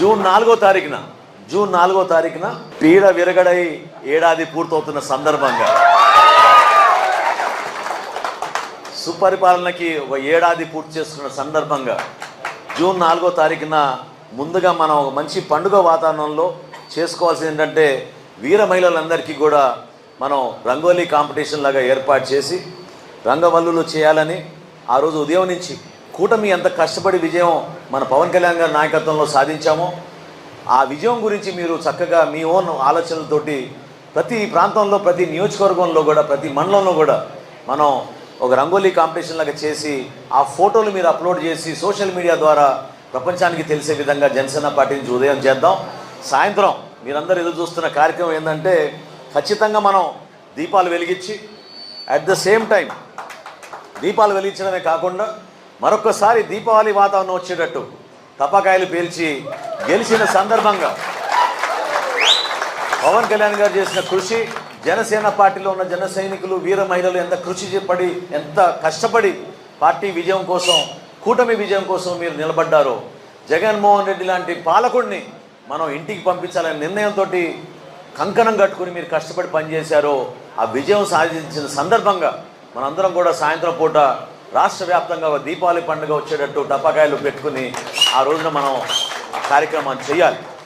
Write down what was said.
June 4వ తారీఖున పీడ విరగడై ఏడాది పూర్తవుతున్న సందర్భంగా, సుపరిపాలనకి ఒక ఏడాది పూర్తి చేస్తున్న సందర్భంగా జూన్ 4వ తారీఖున ముందుగా మనం ఒక మంచి పండుగ వాతావరణంలో చేసుకోవాల్సింది ఏంటంటే, వీర మహిళలందరికీ కూడా మనం రంగోలీ కాంపిటీషన్ లాగా ఏర్పాటు చేసి రంగవల్లులు చేయాలని ఆ రోజు ఉదయం నుంచి కూటమి ఎంత కష్టపడి విజయం మన పవన్ కళ్యాణ్ గారి నాయకత్వంలో సాధించామో ఆ విజయం గురించి మీరు చక్కగా మీ ఓన్ ఆలోచనలతోటి ప్రతి ప్రాంతంలో, ప్రతి నియోజకవర్గంలో కూడా, ప్రతి మండలంలో కూడా మనం ఒక రంగోలీ కాంపిటీషన్ లాగా చేసి ఆ ఫోటోలు మీరు అప్లోడ్ చేసి సోషల్ మీడియా ద్వారా ప్రపంచానికి తెలిసే విధంగా జనసేన పార్టీ నుంచి ఉదయం చేద్దాం. సాయంత్రం మీరందరూ ఎదురు చూస్తున్న కార్యక్రమం ఏంటంటే, ఖచ్చితంగా మనం దీపాలు వెలిగించి అట్ ద సేమ్ టైం దీపాలు వెలిగించడమే కాకుండా మరొకసారి దీపావళి వాతావరణం వచ్చేటట్టు టపాకాయలు పేల్చి గెలిచిన సందర్భంగా పవన్ కళ్యాణ్ గారు చేసిన కృషి, జనసేన పార్టీలో ఉన్న జన సైనికులు, వీర మహిళలు ఎంత పడి ఎంత కష్టపడి పార్టీ విజయం కోసం, కూటమి విజయం కోసం మీరు నిలబడ్డారో, జగన్మోహన్ రెడ్డి లాంటి పాలకుడిని మనం ఇంటికి పంపించాలనే నిర్ణయంతో కంకణం కట్టుకుని మీరు కష్టపడి పనిచేశారో, ఆ విజయం సాధించిన సందర్భంగా మనందరం కూడా సాయంత్రం పూట రాష్ట్ర వ్యాప్తంగా దీపావళి పండుగ వచ్చేటట్టు టపాకాయలు పెట్టుకుని ఆ రోజున మనం కార్యక్రమాన్ని చేయాలి.